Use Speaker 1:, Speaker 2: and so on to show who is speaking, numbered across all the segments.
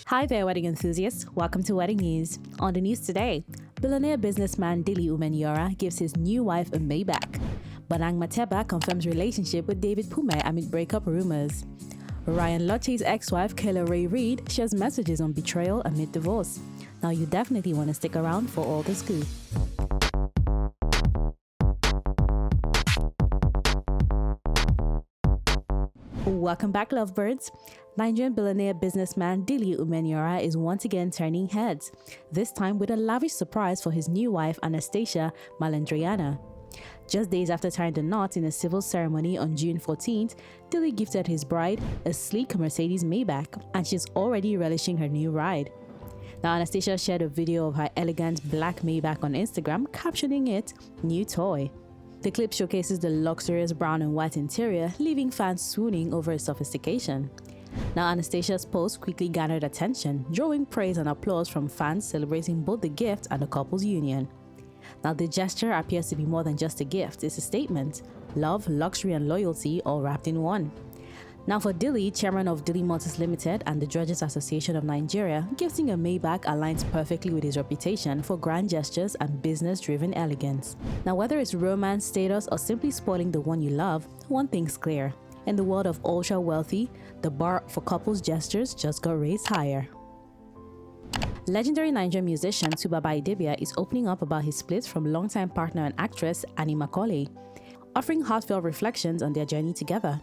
Speaker 1: Hi there, wedding enthusiasts. Welcome to Wedding News. On the news today, billionaire businessman Dilly Umemenora gives his new wife a Maybach. Bonang Matba confirms relationship with David Phume amid breakup rumors. Lochte's ex-wife Kayla Ray Reed shares messages on betrayal amid divorce. Now you definitely want to stick around for all the scoop. Welcome back, lovebirds. Nigerian billionaire businessman Dilly Umemenora is once again turning heads, this time with a lavish surprise for his new wife Anastasia Malandriana. Just days after tying the knot in a civil ceremony on June 14th, Dilly gifted his bride a sleek Mercedes Maybach, and she's already relishing her new ride. Now, Anastasia shared a video of her elegant black Maybach on Instagram, captioning it, "New Toy." The clip showcases the luxurious brown and white interior, leaving fans swooning over its sophistication. Now, Anastasia's post quickly garnered attention, drawing praise and applause from fans celebrating both the gift and the couple's union. Now, the gesture appears to be more than just a gift, it's a statement. Love, luxury, and loyalty all wrapped in one. Now, for Dilly, chairman of Dilly Motors Limited and the Dredgers Association of Nigeria, gifting a Maybach aligns perfectly with his reputation for grand gestures and business-driven elegance. Now, whether it's romance, status, or simply spoiling the one you love, one thing's clear. In the world of ultra-wealthy, the bar for couples gestures just got raised higher. Legendary Nigerian musician Tuba is opening up about his split from longtime partner and actress Annie Macaulay, offering heartfelt reflections on their journey together.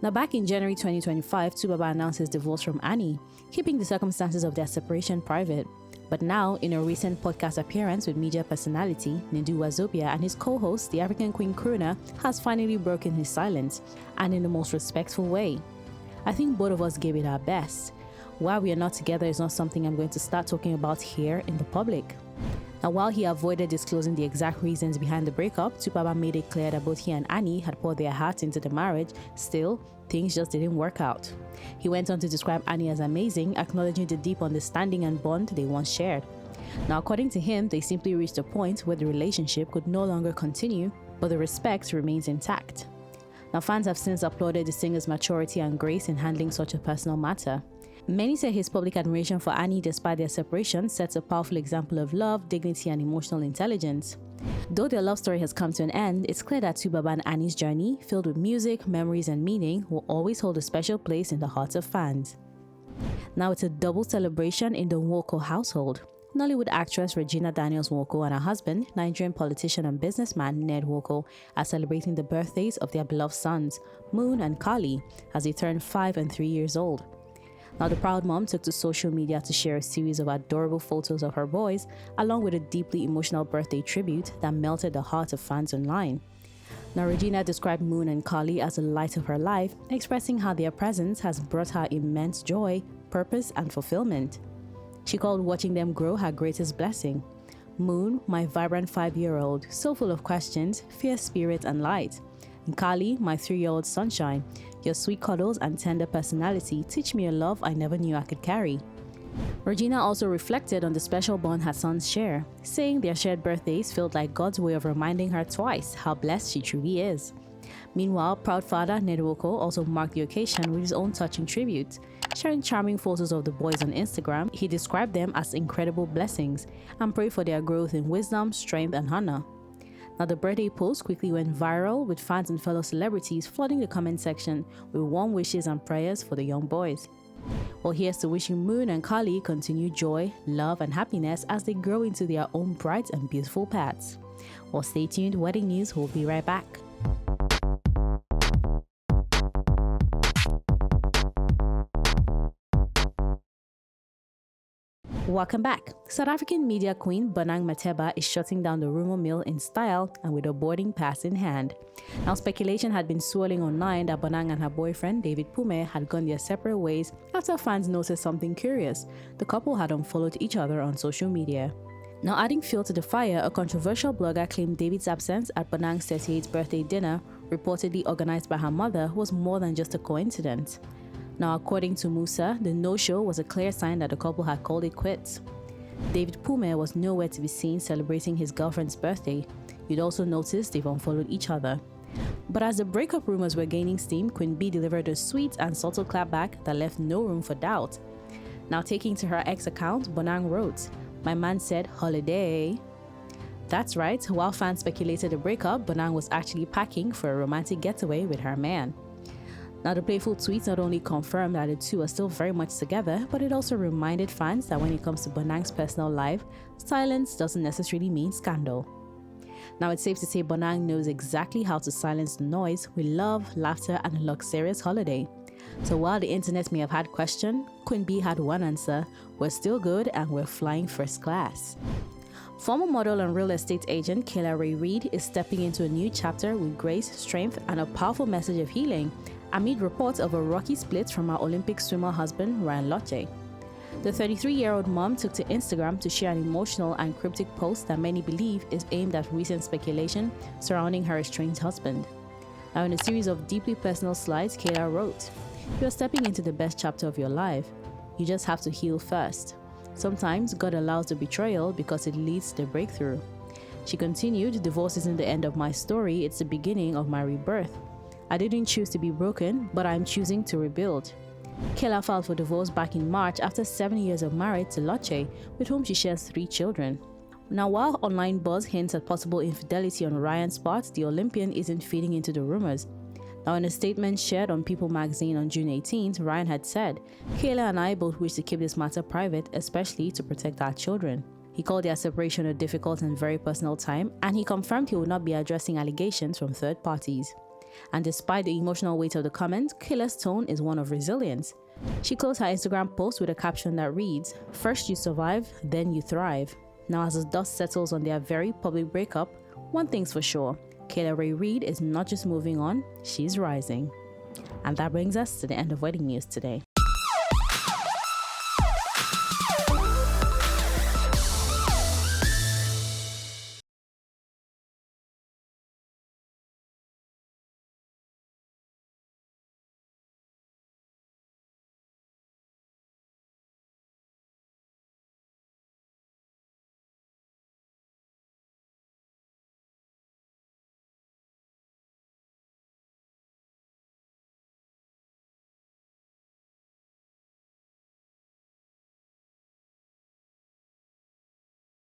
Speaker 1: Now, back in January 2025, Tuba announced his divorce from Annie, keeping the circumstances of their separation private. But now, in a recent podcast appearance with media personality Ndu Wazobia and his co-host, the African Queen crooner, has finally broken his silence, and in the most respectful way. "I think both of us gave it our best. Why we are not together is not something I'm going to start talking about here in the public." Now, while he avoided disclosing the exact reasons behind the breakup, Tuba made it clear that both he and Annie had poured their hearts into the marriage. Still, things just didn't work out. He went on to describe Annie as amazing, acknowledging the deep understanding and bond they once shared. Now, according to him, they simply reached a point where the relationship could no longer continue, but the respect remains intact. Now, fans have since applauded the singer's maturity and grace in handling such a personal matter. Many say his public admiration for Annie despite their separation sets a powerful example of love, dignity, and emotional intelligence. Though their love story has come to an end, it's clear that Tuba and Annie's journey, filled with music, memories, and meaning, will always hold a special place in the hearts of fans. Now it's a double celebration in the Woko household. Nollywood actress Regina Woko and her husband, Nigerian politician and businessman Ned Woko, are celebrating the birthdays of their beloved sons, Moon and Kali, as they turn 5 and 3 years old. Now, the proud mom took to social media to share a series of adorable photos of her boys, along with a deeply emotional birthday tribute that melted the hearts of fans online. Now, Regina described Moon and Kali as the light of her life, expressing how their presence has brought her immense joy, purpose, and fulfillment. She called watching them grow her greatest blessing. "Moon, my vibrant 5-year-old, so full of questions, fierce spirit, and light. And Kali, my 3-year-old sunshine, your sweet cuddles and tender personality teach me a love I never knew I could carry." Regina also reflected on the special bond her sons share, saying their shared birthdays felt like God's way of reminding her twice how blessed she truly is. Meanwhile, proud father Ned Woko also marked the occasion with his own touching tribute. Sharing charming photos of the boys on Instagram, he described them as incredible blessings and prayed for their growth in wisdom, strength, and honor. Now, the birthday post quickly went viral, with fans and fellow celebrities flooding the comment section with warm wishes and prayers for the young boys. Well, here's to wishing Moon and Kali continued joy, love, and happiness as they grow into their own bright and beautiful paths. Well, stay tuned, Wedding News will be right back. Welcome back. South African media queen Bonang Matba is shutting down the rumor mill in style and with a boarding pass in hand. Now, speculation had been swirling online that Bonang and her boyfriend David Phume had gone their separate ways after fans noticed something curious. The couple had unfollowed each other on social media. Now, adding fuel to the fire, a controversial blogger claimed David's absence at Bonang's 38th birthday dinner, reportedly organized by her mother, was more than just a coincidence. Now, according to Musa, the no-show was a clear sign that the couple had called it quits. David Phume was nowhere to be seen celebrating his girlfriend's birthday. You'd also notice they've unfollowed each other. But as the breakup rumors were gaining steam, Queen B delivered a sweet and subtle clapback that left no room for doubt. Now taking to her ex account, Bonang wrote, "My man said holiday." That's right, while fans speculated a breakup, Bonang was actually packing for a romantic getaway with her man. Now the playful tweets not only confirmed that the two are still very much together, but it also reminded fans that when it comes to Bonang's personal life, silence doesn't necessarily mean scandal. Now it's safe to say Bonang knows exactly how to silence the noise with love, laughter, and a luxurious holiday. So while the internet may have had question, Queen B had one answer: we're still good and we're flying first class. Former model and real estate agent Kayla Ray Reed is stepping into a new chapter with grace, strength, and a powerful message of healing amid reports of a rocky split from her Olympic swimmer husband, Lochte. The 33-year-old mom took to Instagram to share an emotional and cryptic post that many believe is aimed at recent speculation surrounding her estranged husband. Now, in a series of deeply personal slides, Kayla wrote, "You're stepping into the best chapter of your life. You just have to heal first. Sometimes God allows the betrayal because it leads to the breakthrough." She continued, "Divorce isn't the end of my story, it's the beginning of my rebirth. I didn't choose to be broken, but I'm choosing to rebuild." Kayla filed for divorce back in March after 7 years of marriage to Lochte, with whom she shares 3 children. Now, while online buzz hints at possible infidelity on Ryan's part, the Olympian isn't feeding into the rumors. Now, in a statement shared on People magazine on June 18th, Ryan had said, "Kayla and I both wish to keep this matter private, especially to protect our children." He called their separation a difficult and very personal time, and he confirmed he would not be addressing allegations from third parties. And despite the emotional weight of the comments, Kayla's tone is one of resilience. She closed her Instagram post with a caption that reads, "First you survive, then you thrive." Now, as the dust settles on their very public breakup, one thing's for sure: Kayla Ray Reed is not just moving on, she's rising. And that brings us to the end of wedding news today.